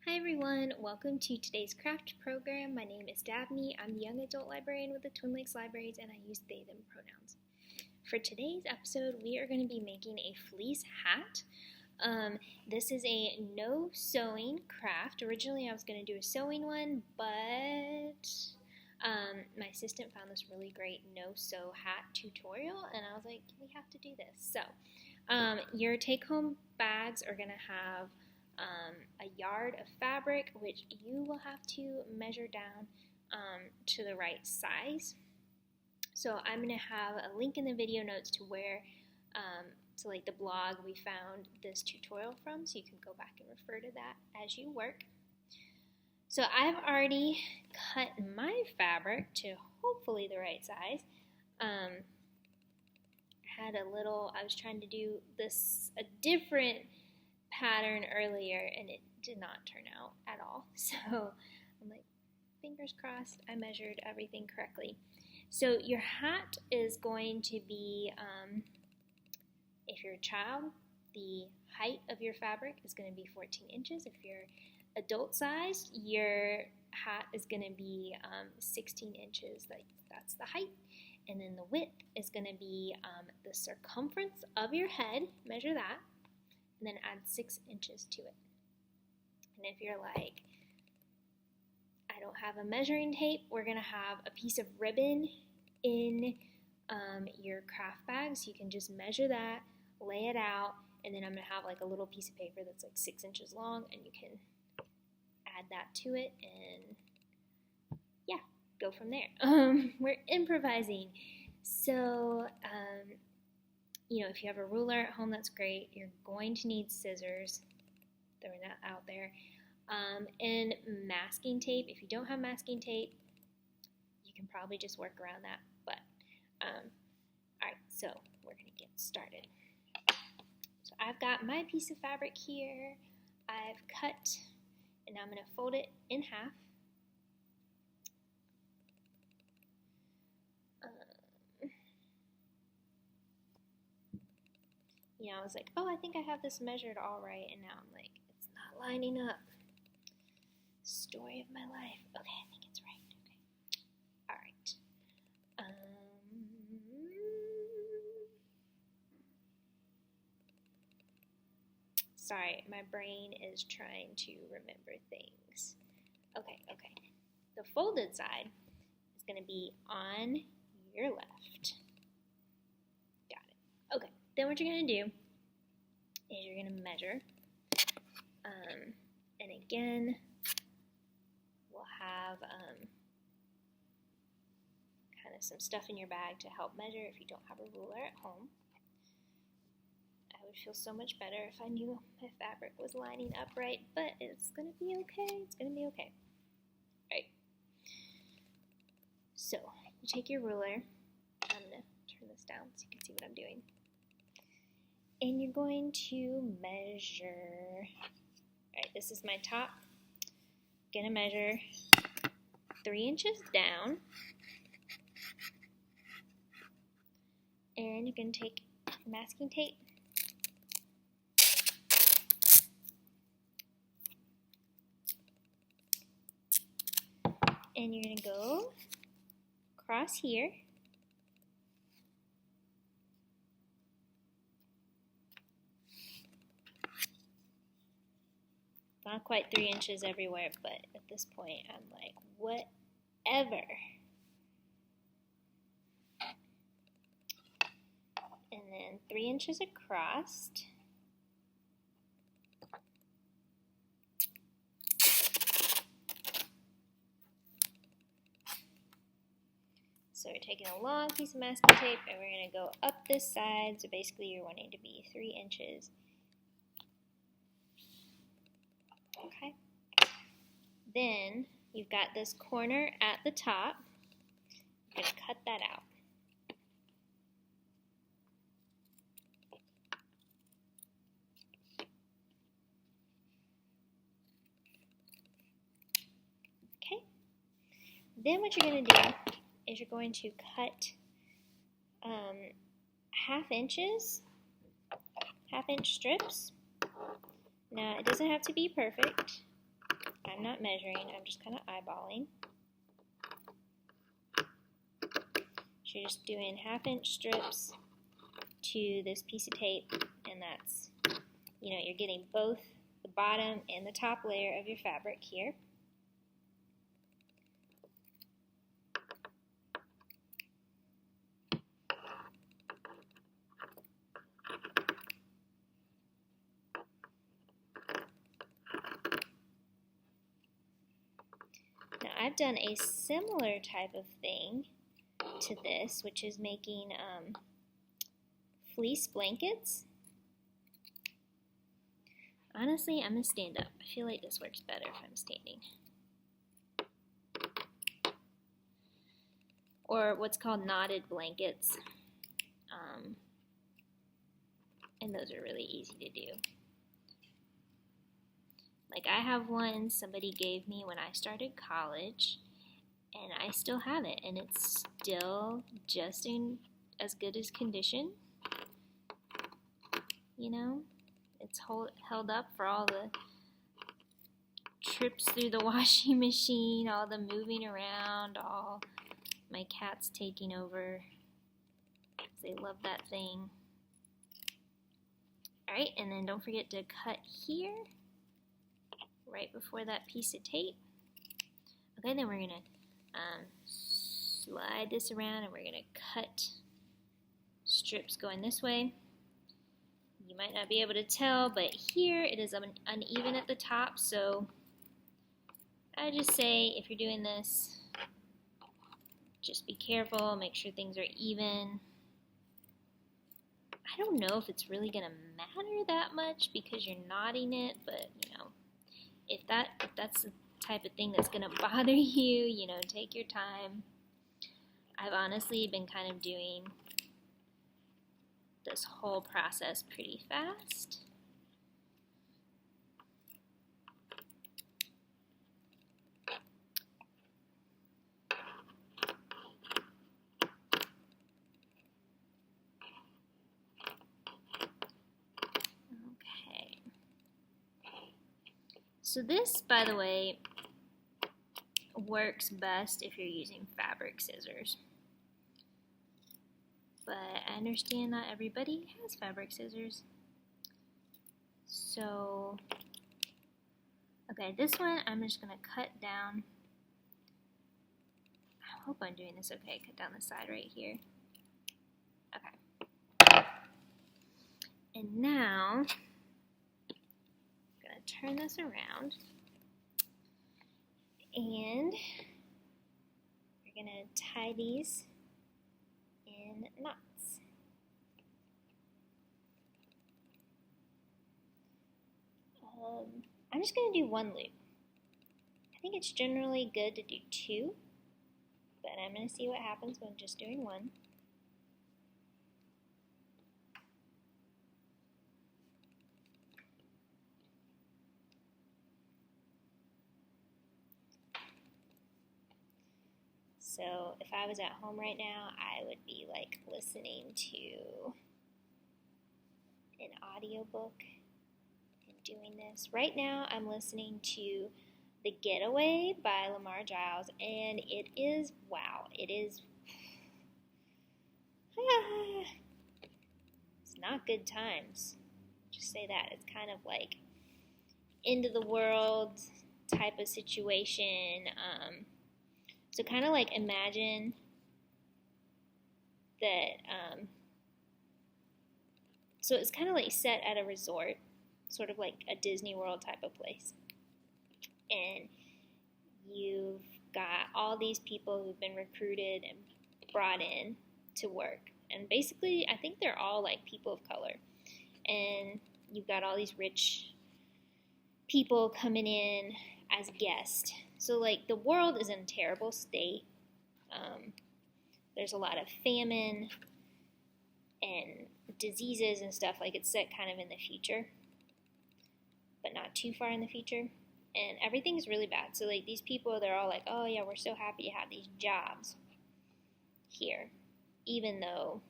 Hi everyone, welcome to today's craft program. My name is Dabney. I'm the young adult librarian with the Twin Lakes Libraries and I use they, them pronouns. For today's episode, we are going to be making a fleece hat. This is a no sewing craft. Originally I was going to do a sewing one, but my assistant found this really great no sew hat tutorial and I was like, we have to do this. So your take home bags are going to have a yard of fabric, which you will have to measure down to the right size. So I'm going to have a link in the video notes to where, to like the blog we found this tutorial from, so you can go back and refer to that as you work. So I've already cut my fabric to hopefully the right size. I was trying to do a different pattern earlier and it did not turn out at all. So I'm like, fingers crossed I measured everything correctly. So your hat is going to be, if you're a child, the height of your fabric is going to be 14 inches. If you're adult sized, your hat is going to be 16 inches. That's the height. And then the width is going to be the circumference of your head. Measure that. And then add 6 inches to it. And if you're like, I don't have a measuring tape, we're going to have a piece of ribbon in your craft bag. So you can just measure that, lay it out, and then I'm going to have like a little piece of paper that's like 6 inches long, and you can add that to it, and yeah, go from there. We're improvising. So, if you have a ruler at home, that's great. You're going to need scissors. Throwing that out there. And masking tape. If you don't have masking tape, you can probably just work around that. But, alright, so we're going to get started. So I've got my piece of fabric here. I've cut, and I'm going to fold it in half. I was like, oh, I think I have this measured all right, and now I'm like, it's not lining up. Story of my life. Okay, I think it's right. Okay. All right. Sorry, my brain is trying to remember things. Okay. The folded side is going to be on your left. Got it. Okay. Then what you're going to do is you're going to measure, and again, we'll have kind of some stuff in your bag to help measure if you don't have a ruler at home. I would feel so much better if I knew my fabric was lining up right, but it's going to be okay. It's going to be okay. All right. So you take your ruler. I'm going to turn this down so you can see what I'm doing. And you're going to measure, alright, this is my top. I'm going to measure 3 inches down. And you're going to take masking tape. And you're going to go across here. Not quite 3 inches everywhere, but at this point I'm like, whatever. And then 3 inches across. So we're taking a long piece of masking tape and we're going to go up this side. So basically you're wanting to be 3 inches. Okay. Then you've got this corner at the top. I'm going to cut that out. Okay. Then what you're going to do is you're going to cut half-inch strips. Now, it doesn't have to be perfect. I'm not measuring, I'm just kind of eyeballing. So you're just doing 1/2-inch strips to this piece of tape, and that's, you know, you're getting both the bottom and the top layer of your fabric here. Now I've done a similar type of thing to this, which is making fleece blankets. Honestly, I'm going to stand up. I feel like this works better if I'm standing. Or what's called knotted blankets. And those are really easy to do. Like I have one somebody gave me when I started college, and I still have it, and it's still just in as good as condition. You know, it's held up for all the trips through the washing machine, all the moving around, all my cats taking over. They love that thing. Alright, and then don't forget to cut here, right before that piece of tape. Okay, then we're going to slide this around, and we're going to cut strips going this way. You might not be able to tell, but here it is uneven at the top, so I just say if you're doing this, just be careful, make sure things are even. I don't know if it's really going to matter that much because you're knotting it, but you know, if that's the type of thing that's going to bother you, you know, take your time. I've honestly been kind of doing this whole process pretty fast. Okay. So this, by the way, works best if you're using fabric scissors. But I understand not everybody has fabric scissors. So, okay, this one I'm just going to cut down. I hope I'm doing this okay. Cut down the side right here. Okay. And now, I'm going to turn this around. And we're going to tie these in knots. I'm just going to do one loop. I think it's generally good to do 2, but I'm going to see what happens when just doing 1. So if I was at home right now, I would be like listening to an audiobook and doing this. Right now I'm listening to The Getaway by Lamar Giles, and it is, wow, it is, it's not good times. Just say that. It's kind of like end of the world type of situation. So kind of like imagine that, so it's kind of like set at a resort, sort of like a Disney World type of place. And you've got all these people who've been recruited and brought in to work. And basically, I think they're all like people of color. And you've got all these rich people coming in as guests. So, like, the world is in a terrible state. There's a lot of famine and diseases and stuff. Like, it's set kind of in the future, but not too far in the future. And everything's really bad. So, like, these people, they're all like, oh, yeah, we're so happy to have these jobs here. Even though,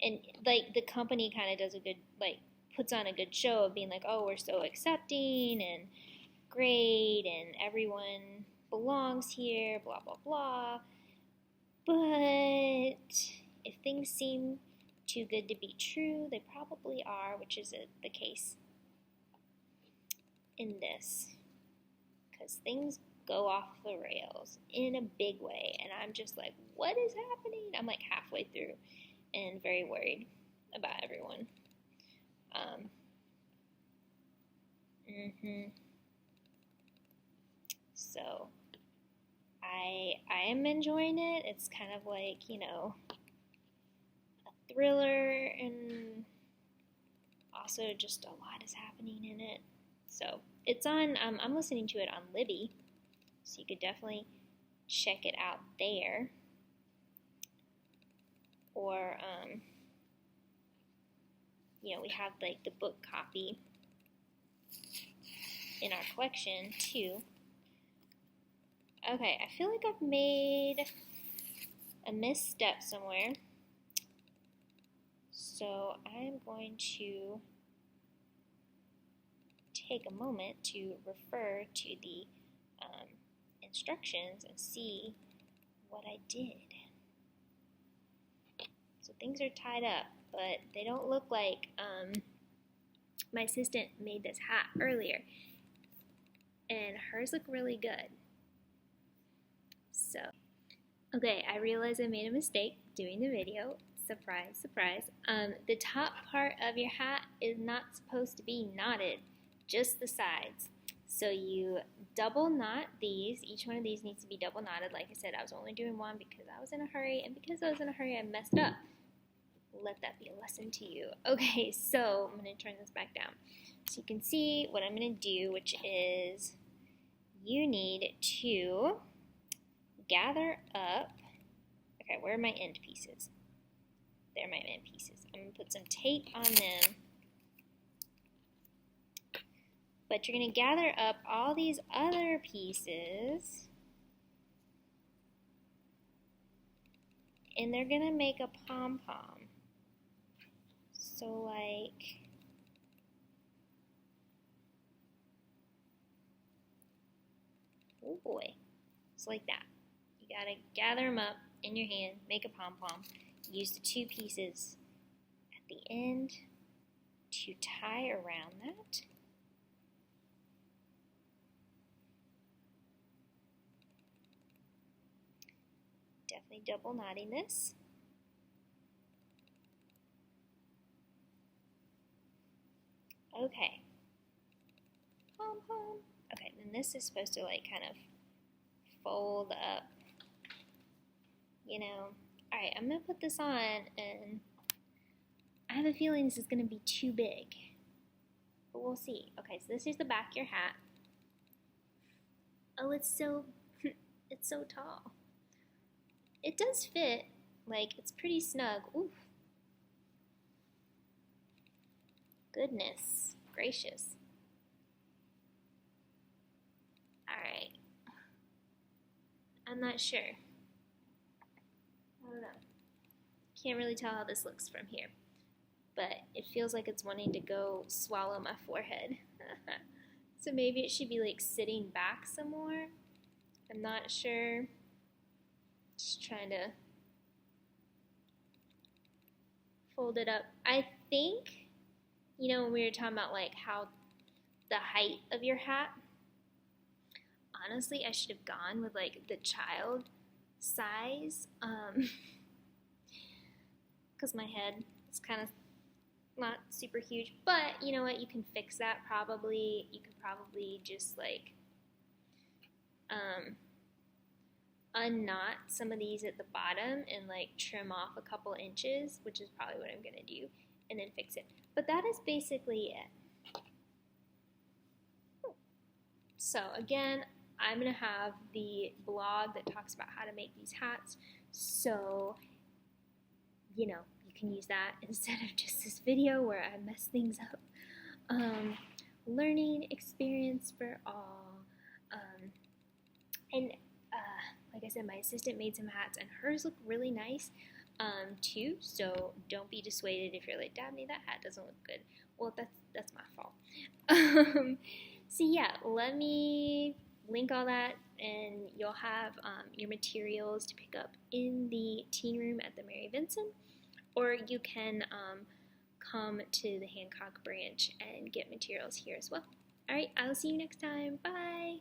and, like, the company kind of does a good, like, puts on a good show of being like, oh, we're so accepting and great and everyone belongs here, blah, blah, blah. But if things seem too good to be true, they probably are, which is the case in this. Because things go off the rails in a big way, and I'm just like, what is happening? I'm like halfway through and very worried about everyone. So I am enjoying it. It's kind of like, you know, a thriller, and also just a lot is happening in it. So it's on, I'm listening to it on Libby, so you could definitely check it out there. Or, you know, we have like the book copy in our collection too. Okay, I feel like I've made a misstep somewhere. So I'm going to take a moment to refer to the instructions and see what I did. So things are tied up, but they don't look like my assistant made this hat earlier, and hers look really good. So, okay, I realized I made a mistake doing the video. Surprise, surprise. The top part of your hat is not supposed to be knotted, just the sides. So you double knot these. Each one of these needs to be double knotted. Like I said, I was only doing one because I was in a hurry, and because I was in a hurry, I messed up. Let that be a lesson to you. Okay, so I'm going to turn this back down. So you can see what I'm going to do, which is you need to gather up. Okay, where are my end pieces? They're my end pieces. I'm going to put some tape on them. But you're going to gather up all these other pieces, and they're going to make a pom-pom. So like, oh boy, it's like that. You got to gather them up in your hand, make a pom-pom. Use the two pieces at the end to tie around that. Definitely double knotting this. Okay. Pom pom. Okay, then this is supposed to like kind of fold up, you know. Alright, I'm going to put this on, and I have a feeling this is going to be too big. But we'll see. Okay, so this is the back of your hat. Oh, it's so tall. It does fit, like, it's pretty snug. Oof. Goodness gracious. Alright. I'm not sure. I don't know. Can't really tell how this looks from here. But it feels like it's wanting to go swallow my forehead. So maybe it should be like sitting back some more. I'm not sure. Just trying to fold it up. I think, you know, when we were talking about like how the height of your hat, honestly, I should have gone with like the child size, because my head is kind of not super huge, but you know what, you can fix that probably. You could probably just like unknot some of these at the bottom and like trim off a couple inches, which is probably what I'm gonna do, and then fix it. But that is basically it. So again, I'm gonna have the blog that talks about how to make these hats, so you know, you can use that instead of just this video where I mess things up. Learning experience for all. And like I said, my assistant made some hats, and hers look really nice too. So don't be dissuaded if you're like, Dabney, that hat doesn't look good. Well, that's my fault. So yeah, let me link all that, and you'll have your materials to pick up in the teen room at the Mary Vincent, or you can come to the Hancock branch and get materials here as well. All right, I'll see you next time. Bye.